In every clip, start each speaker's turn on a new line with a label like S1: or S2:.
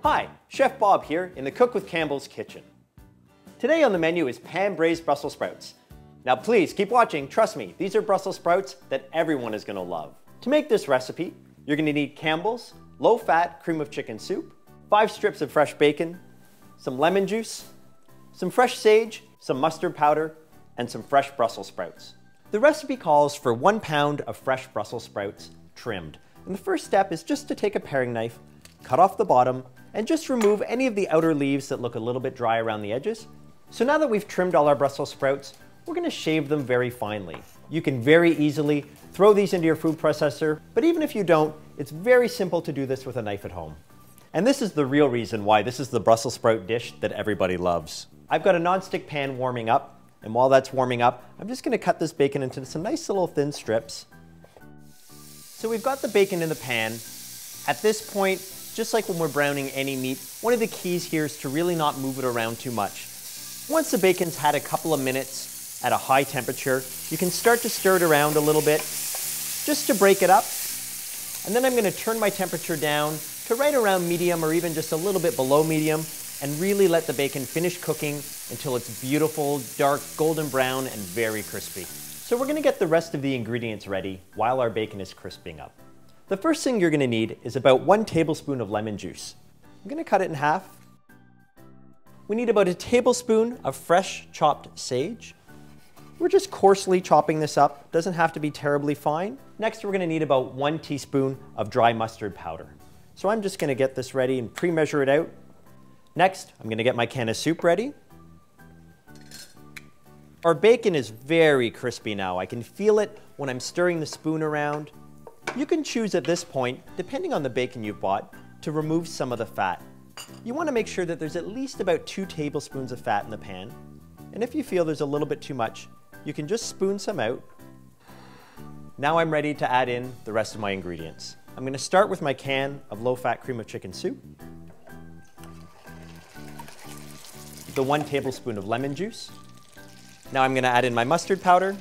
S1: Hi, Chef Bob here in the Cook with Campbell's kitchen. Today on the menu is pan-braised Brussels sprouts. Now please keep watching, trust me, these are Brussels sprouts that everyone is going to love. To make this recipe, you're going to need Campbell's low-fat cream of chicken soup, 5 strips of fresh bacon, some lemon juice, some fresh sage, some mustard powder, and some fresh Brussels sprouts. The recipe calls for 1 pound of fresh Brussels sprouts trimmed. And the first step is just to take a paring knife, cut off the bottom, and just remove any of the outer leaves that look a little bit dry around the edges. So now that we've trimmed all our Brussels sprouts, we're going to shave them very finely. You can very easily throw these into your food processor, but even if you don't, it's very simple to do this with a knife at home. And this is the real reason why this is the Brussels sprout dish that everybody loves. I've got a non-stick pan warming up, and while that's warming up, I'm just going to cut this bacon into some nice little thin strips. So we've got the bacon in the pan. At this point, just like when we're browning any meat, one of the keys here is to really not move it around too much. Once the bacon's had a couple of minutes at a high temperature, you can start to stir it around a little bit, just to break it up. And then I'm going to turn my temperature down to right around medium or even just a little bit below medium, and really let the bacon finish cooking until it's beautiful, dark, golden brown, and very crispy. So we're going to get the rest of the ingredients ready while our bacon is crisping up. The first thing you're going to need is about 1 tablespoon of lemon juice. I'm going to cut it in half. We need about a tablespoon of fresh chopped sage. We're just coarsely chopping this up. Doesn't have to be terribly fine. Next, we're going to need about 1 teaspoon of dry mustard powder. So I'm just going to get this ready and pre-measure it out. Next, I'm going to get my can of soup ready. Our bacon is very crispy now. I can feel it when I'm stirring the spoon around. You can choose at this point, depending on the bacon you've bought, to remove some of the fat. You want to make sure that there's at least about 2 tablespoons of fat in the pan. And if you feel there's a little bit too much, you can just spoon some out. Now I'm ready to add in the rest of my ingredients. I'm going to start with my can of low-fat cream of chicken soup, the 1 tablespoon of lemon juice. Now I'm going to add in my mustard powder,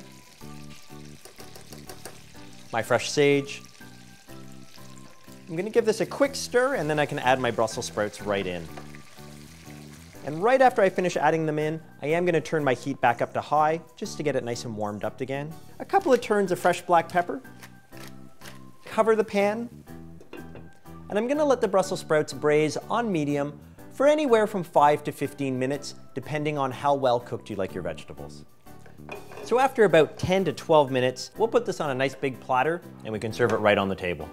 S1: my fresh sage. I'm going to give this a quick stir, and then I can add my Brussels sprouts right in. And right after I finish adding them in, I am going to turn my heat back up to high, just to get it nice and warmed up again. A couple of turns of fresh black pepper. Cover the pan. And I'm going to let the Brussels sprouts braise on medium for anywhere from 5 to 15 minutes, depending on how well cooked you like your vegetables. So after about 10 to 12 minutes, we'll put this on a nice big platter and we can serve it right on the table.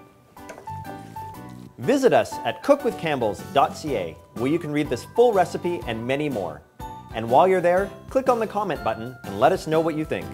S1: Visit us at cookwithcampbells.ca, where you can read this full recipe and many more. And while you're there, click on the comment button and let us know what you think.